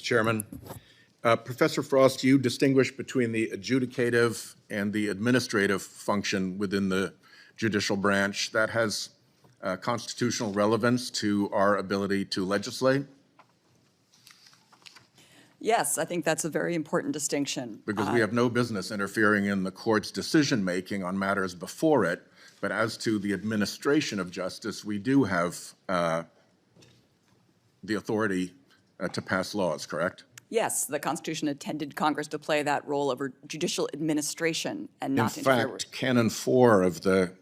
Chairman. Professor Frost, you distinguish between the adjudicative and the administrative function within the judicial branch. That has constitutional relevance to our ability to legislate? Yes, I think that's a very important distinction. Because we have no business interfering in the court's decision-making on matters before it, but as to the administration of justice, we do have the authority to pass laws, correct? Yes, the Constitution intended Congress to play that role over judicial administration and not interfere with. In fact, Canon 4 of the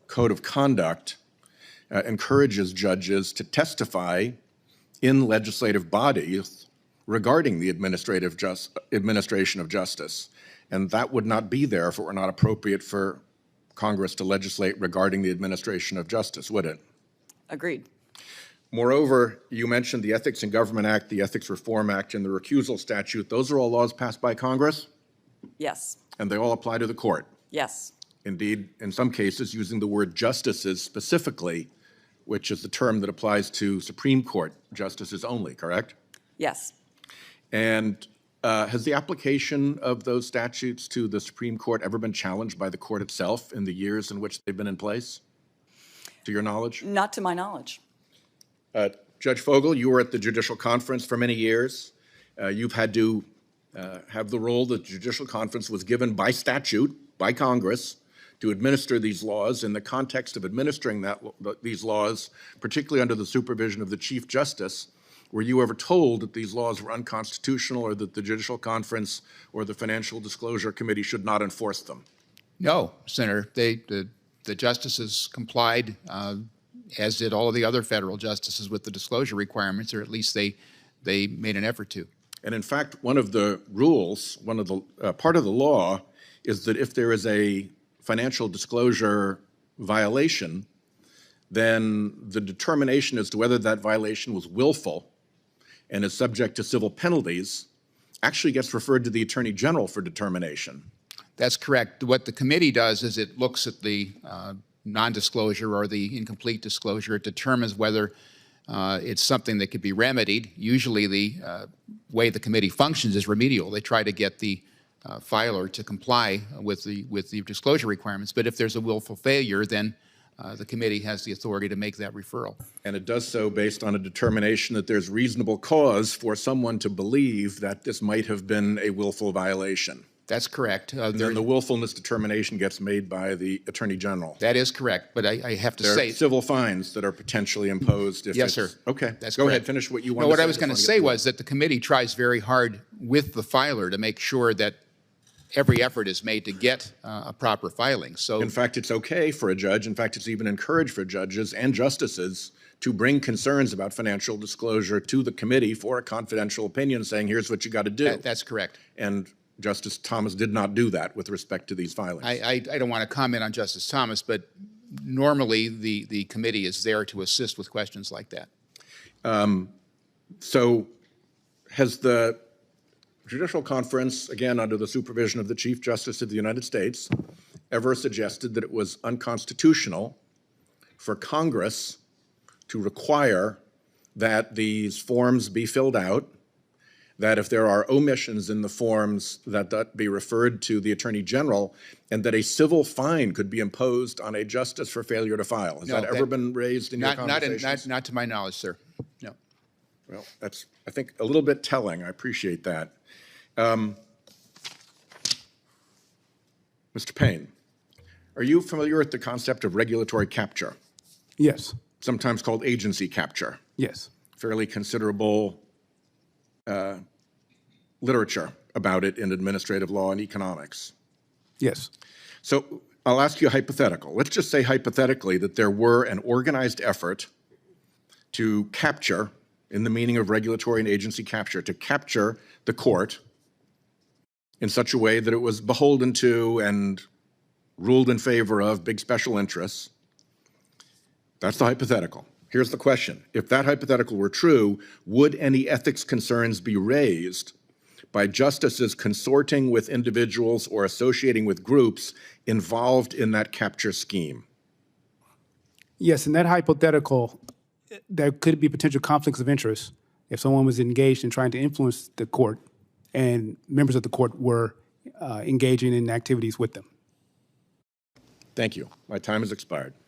Code of Conduct encourages judges to testify in legislative bodies regarding the administration of justice. And that would not be there if it were not appropriate for Congress to legislate regarding the administration of justice, would it? Agreed. Moreover, you mentioned the Ethics in Government Act, the Ethics Reform Act, and the recusal statute. Those are all laws passed by Congress? Yes. And they all apply to the court? Yes. Indeed, in some cases, using the word justices specifically, which is the term that applies to Supreme Court justices only, correct? Yes. And has the application of those statutes to the Supreme Court ever been challenged by the court itself in the years in which they've been in place, to your knowledge? Not to my knowledge. Judge Fogel, you were at the Judicial Conference for many years. You've had to have the role that the Judicial Conference was given by statute, by Congress, to administer these laws. In the context of administering these laws, particularly under the supervision of the Chief Justice, were you ever told that these laws were unconstitutional or that the Judicial Conference or the Financial Disclosure Committee should not enforce them? No, Senator. The justices complied, as did all of the other federal justices, with the disclosure requirements, or at least they made an effort to. And in fact, one of the rules, part of the law, is that if there is a financial disclosure violation, then the determination as to whether that violation was willful and is subject to civil penalties actually gets referred to the Attorney General for determination. That's correct. What the committee does is it looks at the non-disclosure or the incomplete disclosure. It determines whether it's something that could be remedied. Usually the way the committee functions is remedial. They try to get the filer to comply with the disclosure requirements. But if there's a willful failure, then the committee has the authority to make that referral. And it does so based on a determination that there's reasonable cause for someone to believe that this might have been a willful violation. That's correct. Then the willfulness determination gets made by the Attorney General. That is correct, but I have to say— There are civil fines that are potentially imposed if Yes, sir. Okay, that's go correct. ahead, finish what you want to say. What I was going to say was that the committee tries very hard with the filer to make sure that every effort is made to get a proper filing. So, in fact, it's okay for a judge, in fact, it's even encouraged for judges and justices to bring concerns about financial disclosure to the committee for a confidential opinion saying, here's what you got to do. That's correct. And Justice Thomas did not do that with respect to these filings. I don't want to comment on Justice Thomas, but normally the committee is there to assist with questions like that. So has the Judicial Conference, again under the supervision of the Chief Justice of the United States, ever suggested that it was unconstitutional for Congress to require that these forms be filled out, that if there are omissions in the forms, that be referred to the Attorney General, and that a civil fine could be imposed on a justice for failure to file? Has that ever been raised in your conversations? Not to my knowledge, sir. No. Well, that's, I think, a little bit telling. I appreciate that. Mr. Payne, are you familiar with the concept of regulatory capture? Yes. Sometimes called agency capture. Yes. Fairly considerable literature about it in administrative law and economics. Yes. So I'll ask you a hypothetical. Let's just say hypothetically that there were an organized effort to capture, in the meaning of regulatory and agency capture, to capture the court in such a way that it was beholden to and ruled in favor of big special interests. That's the hypothetical. Here's the question. If that hypothetical were true, would any ethics concerns be raised by justices consorting with individuals or associating with groups involved in that capture scheme? Yes, in that hypothetical, there could be potential conflicts of interest if someone was engaged in trying to influence the court and members of the court were engaging in activities with them. Thank you. My time has expired.